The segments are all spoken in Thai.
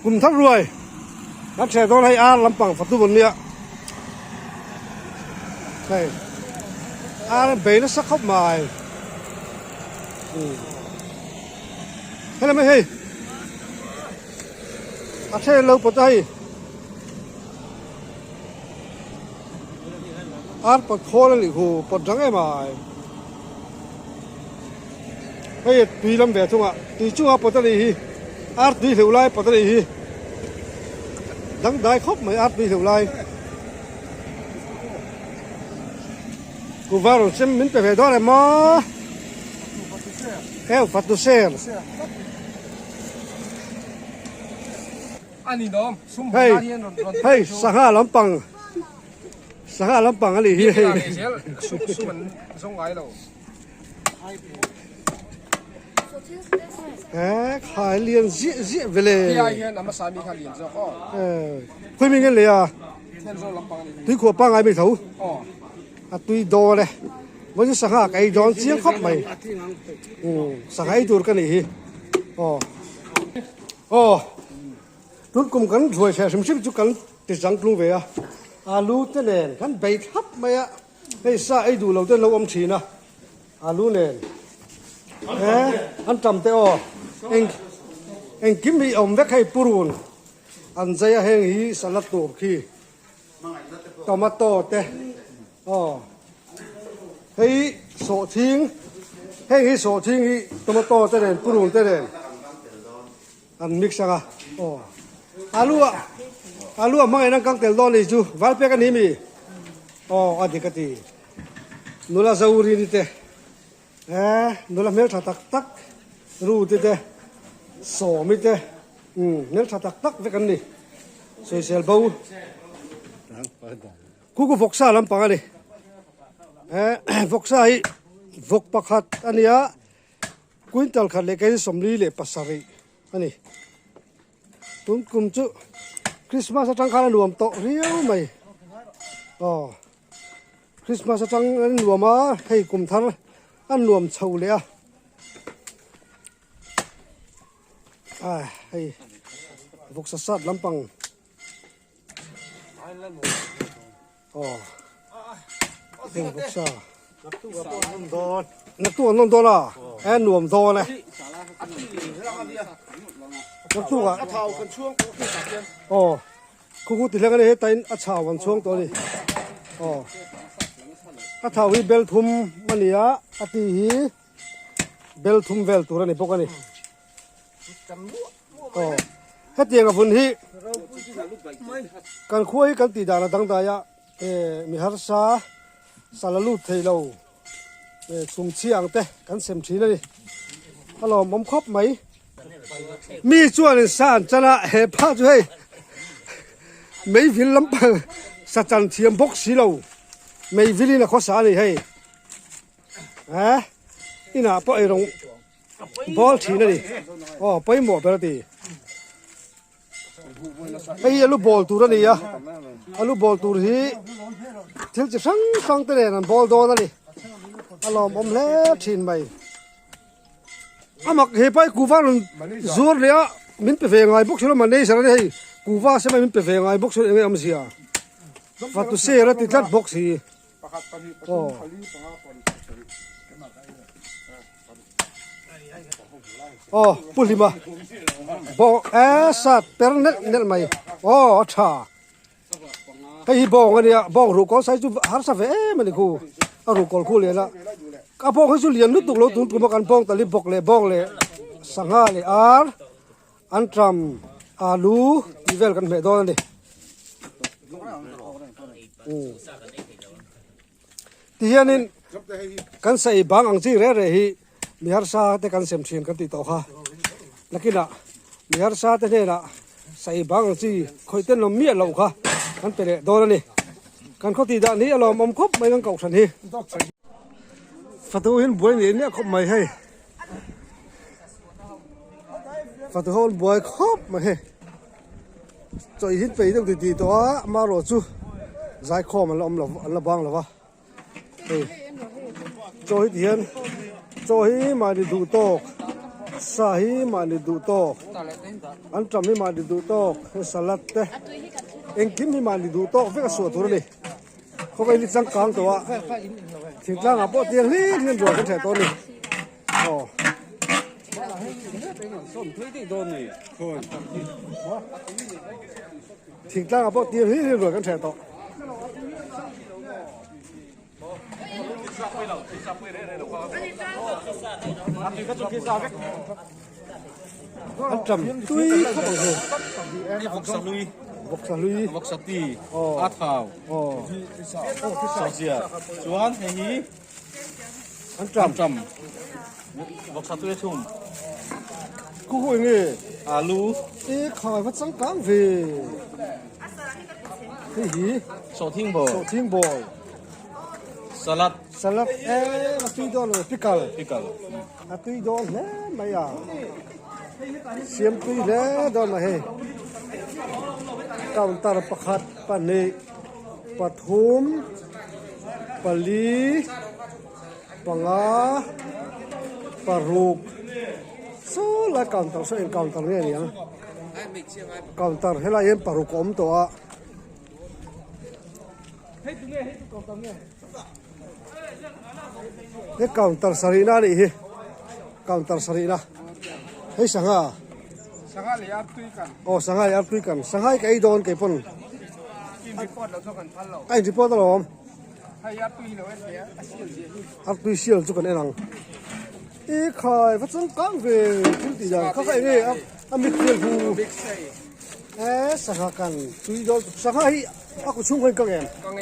กลุ่มทับรวยนักแชร์ต้องให้อาลำปังฝัดตุบนเนี่ยใช่อาเบย์นักสักเข้ามาให้ไหมเฮ้ยอาเช่เราปวดใจอาปวดคอเลยหูปวดจังไงมาเฮ้ยตีลำแบบทุ่งอ่ะตีจุ่งปวดใจอาตีเหลวไหลปวดใจดังได้ครบไหมอาตีเหลวไหลกูว่าเราเชื่อมันเป็นไปได้ไหมแค่ฟัดตัวเสียอันนี้น้องซุ่ม เฮ้ยสังหารลำปังอะไรเฮ้ยซุ่มมันส่งไว้แล้วขายเลี้ยงเจี๊ยไปเลยที่ไอ้เงี้ยน้ำมันสามีขายเลี้ยงจ้ะคุยมีเงินเลยอ่ะตุยขวบปังไงไม่ถูกตุยโดเลยวันนี้สังหารไอ้ดอนเจี๊ยครบไหมสังหารตัวกันนี่รุ่นกลุ่มกันรวยแช่สมชิบจุกันติดจังกลุ่มเวียอาลูเต้นเองกันใบทับไหมอ่ะให้ซาไอ้ดูเราเต้นเราอมชีนะอาลูเน่อันจำเตอเองกิมมีอมเวกให้ปูรุนอันใจเฮงฮีสลัดตัวขี้ตอมาโตเตเฮ้ยโสทิ้งเฮงฮีโสทิ้งฮีตอมาโตเต้นปูรุนเต้นอันมิกซ์อ่ะอาลูอ่ะมั่งไอ้นั่งกังเตลดอนเลยจูวัลเปกันนี่มีอดีกตีนุลาซาอูรีนี่เตนุลาเมลชาตักรู้ที่เตโสมิเตเมลชาตักเวกันนี่สวยเซลบูกูฟกซาลำปังอันนี้ฟกซาฮีฟกปักขัดอันนี้อ่ะกุนตัลขัดเล็กไอ้สมรีเล็กปัสสาวะอันนี้ตุ้มกุมจุคริสต์มาสจังการรวมโตเรียวไหมคริสต์มาสจังรวมมาให้กุมทันอันรวมเฉาเลยให้พวกสัตว์ลำปังให้พวกสัตว์นักตัวนนโดล่ะรวมโดเลยนักตัวอ่ะเท่ากันช่วงคู่ติดแล้วกันเลยแต่อัชาวันช่วงตัวนี้อัชาวิเบลทุมมันนี่อ่ะอัติฮีเบลทุมเบลตัวนี้พวกนี้เฮ็ดยังกับคนที่การคุยกันติดอะไรต่างๆมีฮาร์ซาสารลูดเทโลสุ่มเชียงเตะกันเสมชีเลยฮัลโหลผมครบไหมมีส่วนสารจะนะเห็บผ้าด้วยไม่วิลลำพังสัจจันเทียมบกสีเราไม่วิลินะข้อสารนี่ให้นี่นะพอไอ้รงบอลทีนั่นดิไปหมดไปแล้วดิไอ้ลูกบอลตัวนั่นนี่อ่ะลูกบอลตัวที่ถึงจะสั่งแต่เนี่ยนั่นบอลโดนนั่นดิฮัลโหลผมเล่ชินไปมักเฮไปกูว่าจูร์เลยอ่ะมินเปย์ไงบุกชลมันนี่สารเลยกูว่าใช่ไหมมินเปย์ไงบุกชลเองมันเสียฟัดตุเสียแล้วติดลัดบุกสีปุ่นลิมาบอกสัตว์เป็นเน็ตไหมชาไอ้บอกกันเนี่ยบอกรูกอลใส่จูฮาร์ซาเฟ่มันนี่กูรูกอลคู่เลยละก็บอกให้สุเลียนนึกตุกโลตุนกูมากันป้องตะลิบอกเลยสังหารเลยอันทรัมอาลูดีเวลกันเมดอนดิที่ยันนินกันใส่บางอังจีเร่ฮีมีฮาร์ซาเตกันเซมเชียนกันติดต่อค่ะลักกี้ละมีฮาร์ซาเตเนี่ยละใส่บางอังจีคอยเต้นลมเมียเราค่ะกันไปเลยโดนนี่กันเขาตีด้านนี้เราอมคบไม่ต้องเก่าสันทีฟัดตัวหินบวยนี่เนี่ยคบไม่ให้ฟัดตัวหินบวยคบไม่ให้จอยหินไปต้องตีตัวมาโรจูใจคอมันละละบางละวะจอยหินจอยมาดูโต sahi mani du to ตาเล็กเต้นตา an tram hi mani du to salat te eng kim hi mani du to ve ka so tur ni ko bai li chang kang to wa thing tlang a po tiang li ngin ro ka the to ni oh ส้ม推的多呢，看。 thing tlang a po tiang li ngin ro ka the to an tram tui ko bang ho Đi vọc sạc lui, bok sa lui vọc sạc tì, Ồ. át thảo, oh sạc dìa, chuan hay hí, an tram trầm, vọc sạc tui thùng, ku hui nge alu, e khai wat sang kang ve hi sổ thiên bò, so ting boy salad, salad e ma tui don pickle pickle, a tui don le mai ya siam tui le don ma he counter pakhat pa ne pathum pali panga paruk so la counter so en counter nge ni ang counter hela yen paruk om to a cái counter sarina đi hi counter sarina hay sanga สังหารเลยอัพตุยกัน oh sanga ya tui kan sanga cái don cái pon กินไปก่อนเราต้องกันพันเรา cái report đó lom ให้ยัดตุยเราเสียอาชีพเสีย ap tui sial chu kan enang e khai phát sinh căng về chúng tỷ rằng các cái này am biết tiền thu บิ๊กเซ่ sanga kan tui don sanga hi aku chung hai kang em ก็ไง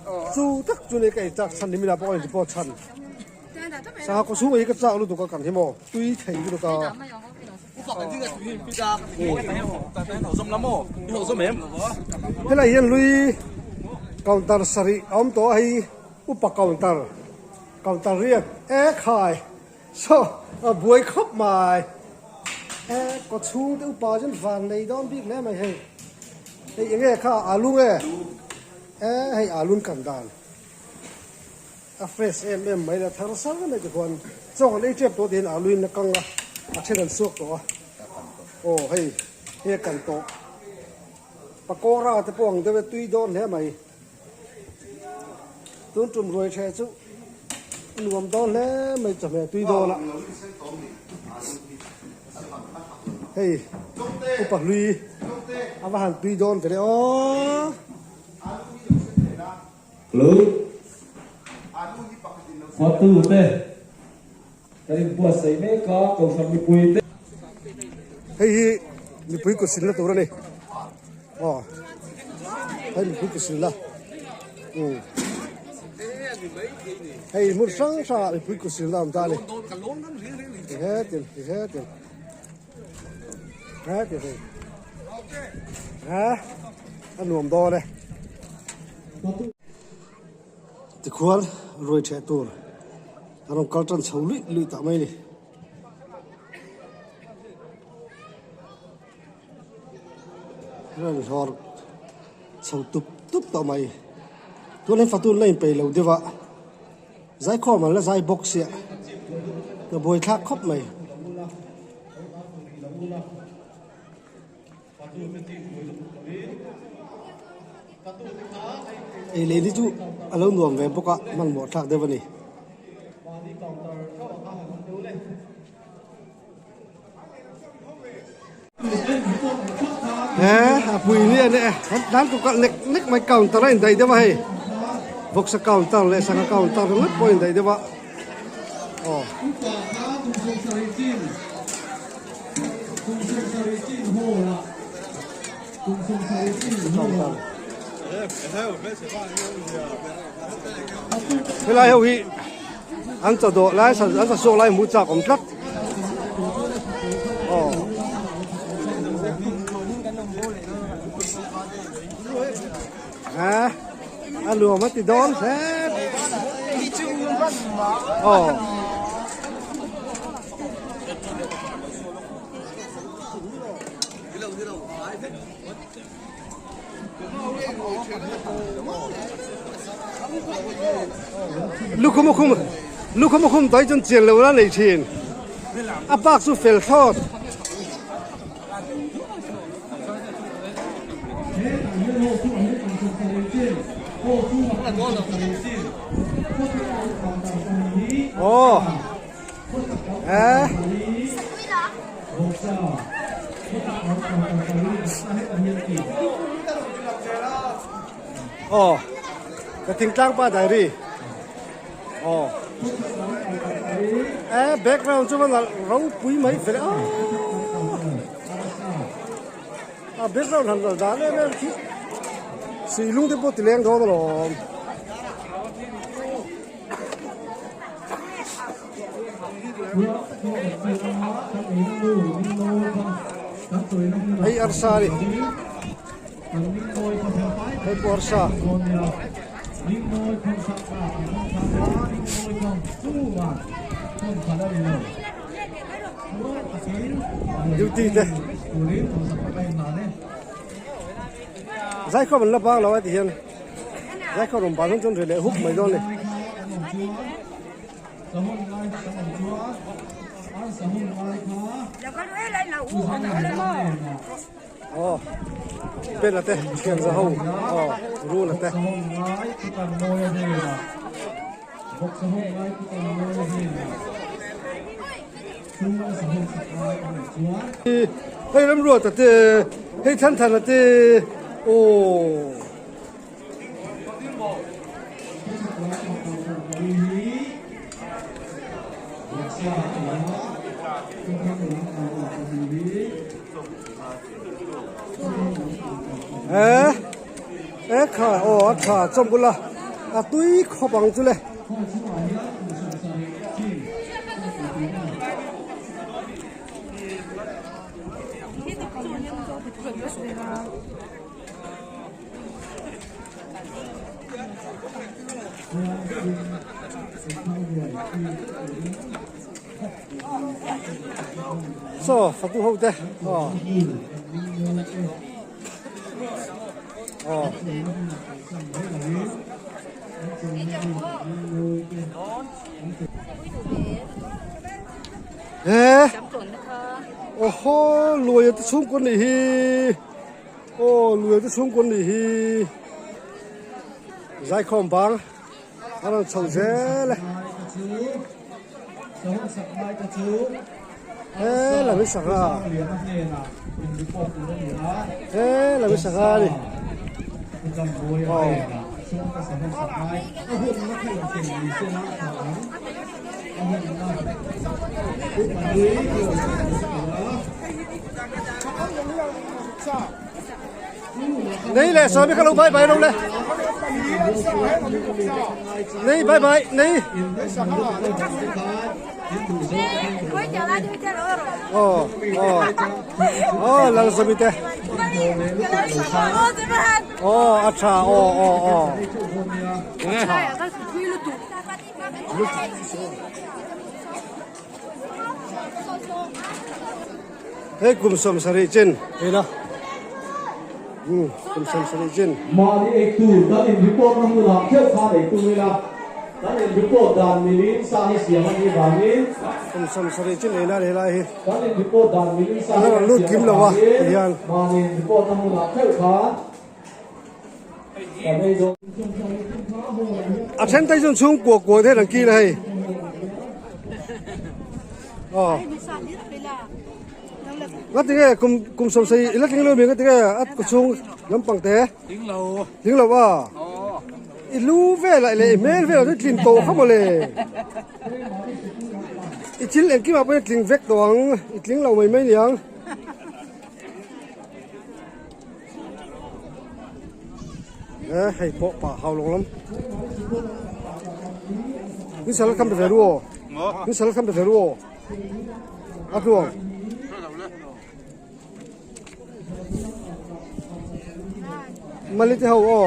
อ๋อ chu tak chu ne kai tak san ni mi la po report chan sanga ko chung hai ka cha lu to ka kan hi mo tui thei lu to ka 我放这个鱼比较，但好心諗喎，你好心咩？ thế là hiện lui counter sari ông to hay upa counter riêng e khai so buổi khóc mài e có chú tiêu bao chân vàng này đón biết lẽ mày hay hay nghe kha alu nghe e hay alu cần đàn a fresh em mấy là thằng sáng cái này chỉ còn trong cái chép to tiền alu nó căng à trên đàn suốt to ồ hay hay cần to pakora te pong te tui don he mai tun tum roi che chu nuam don le mai chame tui don la hey upa lui ava han tui don te o Lu Waktu teh Dari buat saya mereka kau sampai pui teh hey ni pui ko sin la to ne oh hey ni pui ko sin la hey mur sang sa ni pui ko sin la am ta ni he tiền ha anh nuông to đây thì khuôn rồi trẻ tuổi anh ông cao trần xấu lụy tạo mây này rồi họ xấu túp tạo mây tôi lên phát tuôn lên bể lâu đi vợ giải khó mà là giải bốc xịa rồi bồi thác khóc mày ấy lấy đi chú alo nuông về bốc ạ mang bỏ thác đây vậy này bùi lia nè đám tụi con nick mày cầu tao lên đây đấy vậy vok sa cầu tao lên sang cầu tao nó mất point đây đấy vậy oh cái này hậu hi anh cho đồ lái sản anh cho số lái mua chạc ống cắt oh anh lùa mất thì đón thế oh lúc không tới chân tiền lâu ra này tiền อาปากสุเฟลทอดโอ้โอ้กระทิงกลางป้าไดรี่โอ้แบ็กกราวด์จะมันเราปุ้ยไหมเฟลแบ็กกราวด์ทำได้เลยนะที่สีลุงที่พูดตีเลี้ยงเขาตลอดไอ้อาร์ซาลีไอ้ปอร์ซาดิวตีเด้ใจเขาเป็นลับบ้างเราไอ้ที่เห็นใจเขาลงบ้านจนเรื่อยๆหุบไม่โดนเลยโอ้เป็นละเต้เขียนจะหูโอ้รู้ละเต้ให้ตำรวจแต่ให้ท่านทันละเต้โอ้ขาโอ้ขาจมกุละตุ้ยขบังจุเลยฝักตู้หูเด้อ๋อโอ้โหรวยจะชุ่มคนนี้โอ้รวยจะชุ่มคนนี้ใจคอมบังอะไรชงเจ้เลยla mesa ga la mesa ga ni नहीं ले सो भी करो bye bye लोग ले नहीं bye bye नहीं लग सबिते अच्छा hey kum som sari chin hey na kum som sari chinมาที่เอกตูด้านอินดิโก้น้ำมือหลักเที่ยวขาเอกตูเวลาด้านอินดิโก้ด้านมิลินซาฮิเสียมันมีบางนี้kum som sari chin hey na hey la hey ด้านอินดิโก้ด้านมิลินซาฮิเสียมันมีบางนี้มาที่อินดิโก้น้ำมือหลักเที่ยวขาแต่ไม่โดน啊，现在就从国的人寄来，哦，我这个咁熟悉，一听到名个这个啊，个从南邦的，顶楼啊，一路飞来嘞，没飞到进岛好么嘞，一进来起码不要进飞岛，一进楼没凉。ให้โปะป่าเฮาลงล้ำนี่สารคำเป็นเฟรัวนี่สารคำเป็นเฟรัวอ่ะคือมาลิที่เฮาอ๋อ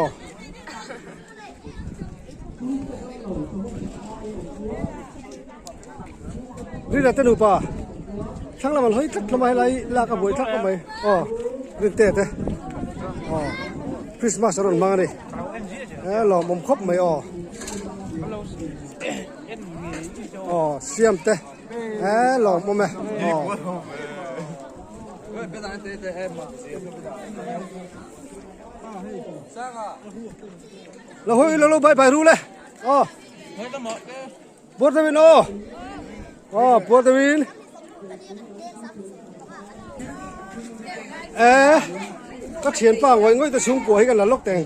นี่แหละต้นอุปาช่างละมันเฮ้ยทักทำไมไรลากระบวยทักทำไมอ๋อเรื่องเตะอ๋อคริสต์มาสรุ่นมาดิหล่อมุมครบไหมอ๋อเสียมเตะ หลอกมั้ยอ๋อ 别让人得还嘛，三个， เราเฮ้ยเราไปรู้เลยอ๋อ 没得么， ปวดตะวินอ๋อปวดตะวินก็เฉียนป้างไว้ง่อยจะสูงกว่าให้กันละล็อกแต่ง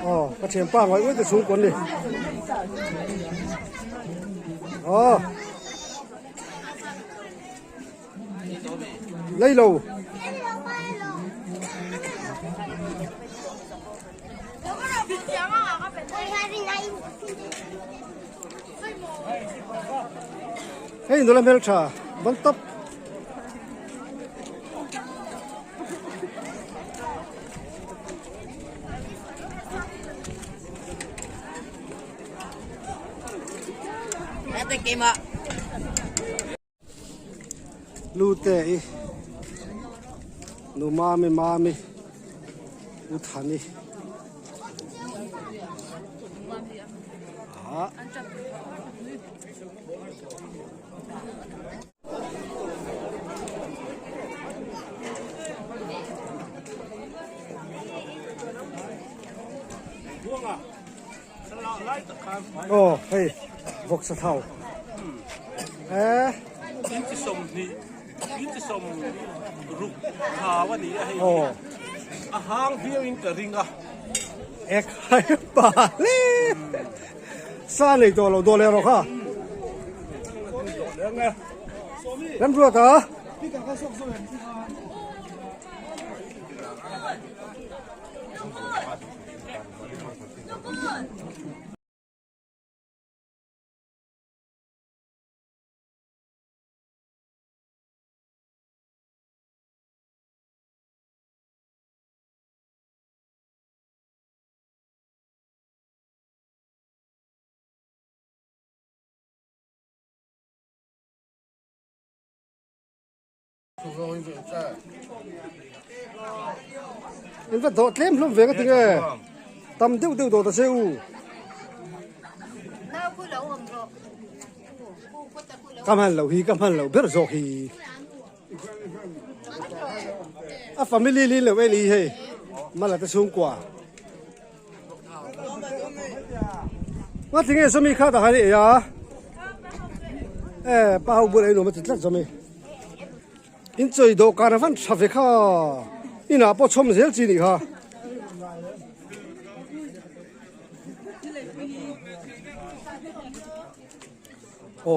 อ๋อก็เฉียนป้างไว้ง่อยจะสูงกว่านี่อ๋อไล่โลเฮ้ยดูแลเมลชาบันทับลูเตะนูมามิอุทานีโอ้เฮ้ยพวกสะเท่าอินจะสมนี่อินจะสมรุกขาวันนี้ให้ โอ้ อาหารเพียงอินกระริงอ่ะ เอ็กไฮป่าเลยซาเลยตัวเราตัวเลยเราค่ะน้ำรัวต่อเห็นว่าโดดเล่มล้มเวก็ถึงตำเตี้ยวโดดตะเซอูกำหันเหล่าฮีกำหันเหล่าเบิร์ดโซฮีฟามิลี่ลีเหล่าเอลีเฮมาละตะสูงกว่าว่าถึงสมีข้าตาฮันเอียป้าหูบุญไอ้หนูมันติดลัดสมีอินใจโดการฟันชาเฟข้าอินาปอชมเสียจีนี่ค่ะโอ้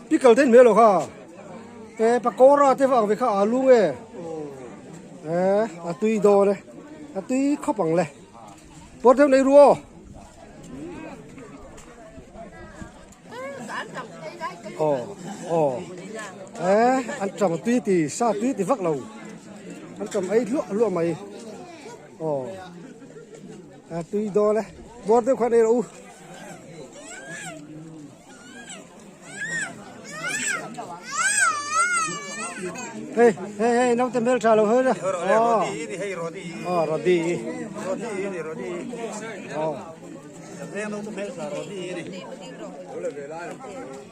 พี่เกิดเต้นเมื่อหรอค่ะปากโกราเทฟังไปข้าอาลุงอาตุยโดเลยอาตุยข้อปังเลยปวดเท่าไหนรัวโอ้อันจำตุยตีซาตุยตีฟักเราอันจำไอ้ลวกไหมโอ้ตุยโดเลยปวดเท่าไหนรัวเฮ้ยน้องเต็มเบลชาเราเฮ้ยนะรอดี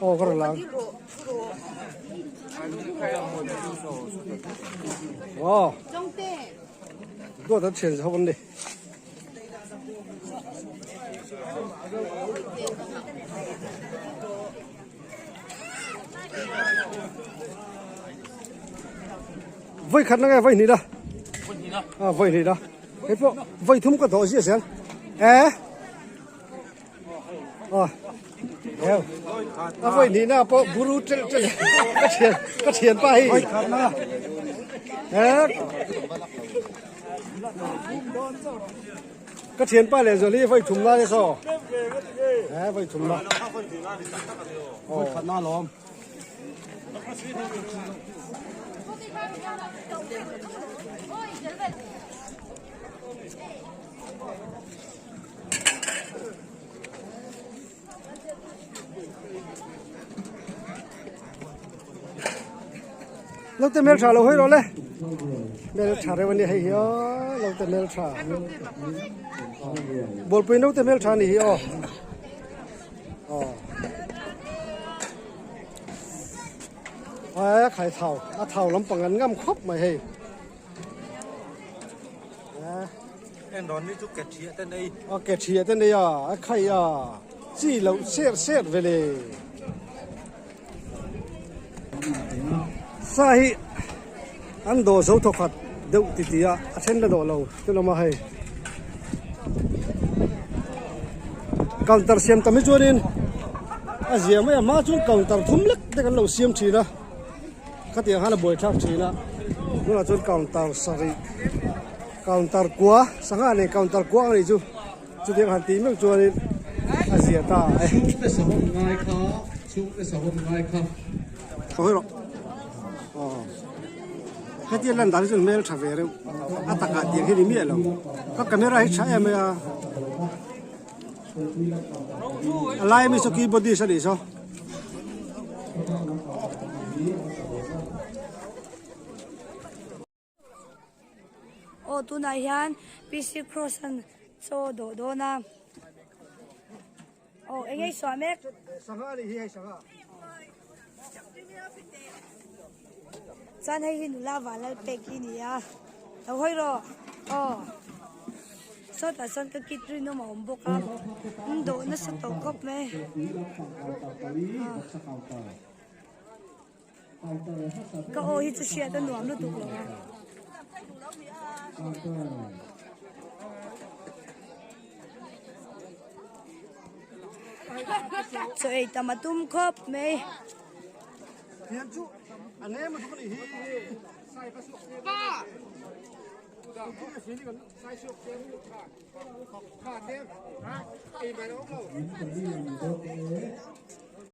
โอ้กระลังว้าวตัวตัดเฉียนเขาบันดิไว้ขัดนั่งไงไว้นี่นะไว้นี่นะเฮ้ยพวกไว้ทุ่มก็ต่อเสียเสียงไว้นี่นะพวกบุรุษก็เฉียนไปก็เฉียนไปเลยส่วนนี้ไว้ทุ่มน้าเลยซ้อไว้ทุ่มน้าโอ้ขัดหน้าล้อมเราจะเมลชาเราให้เราเลยเมลชาในวันนี้ให้เหี้ยเราจะเมลชาบอลปีนเราจะเมลชานี่เหี้ย ไข่เท่าเท่าลำปังกันง่ำครบมาให้ em đón đi chúc kẹt chia tên đây แกเชียเต้นเลยไข่จี้เราเสียดไปเลยสาหิอันโดโซทขัดเดี๋ยวติดเช่นระโดเราที่เรามาให้กังตร์เสียมทำให้จวนนินอาเซียไม่มาจนกังตร์ทุ่มเล็กแต่กันเราเสียมชีนะขัดยังหาเราบ่อยทักชีนะนู่นจนกังตร์สริกังตร์กัวสังหารในกังตร์กัวนี่จุดยังหันตีไม่จวนนินอาเซียตาเอ้ ชุดได้สองง่ายครับชุดได้สองง่ายครับ โอ้ยหรออ๋อแค่ที่เล่นตาที่จนเมลทาวเวอร์อัตกาเดียงที่นี่มีอะไรก็กล้องให้ใช้ไหมอะไรไม่สกีบดีสิดิซะ โอ้ตุนายฮันพิซิครอสันโซโดนาโอ้เอ็งไอ้สวามิก สังหารนี่ให้สังหาร จันให้หินุลาวาลเป็กนี่อ่ะเอาให้รอโอ้สดแต่สนก็คิดรีโนมาอมบุกอ่ะโดนสตอกบไหมก็โอ้ฮิตเชียตันหนวมนู่นถูกหรอสวยแต่มาตุ้มครบไหม เฮียนจุอันนี้มันทุกคนอีใส่กระสุนป้าใส่ชุดเต็มขาดเต็มไอ้ใบน้องเรา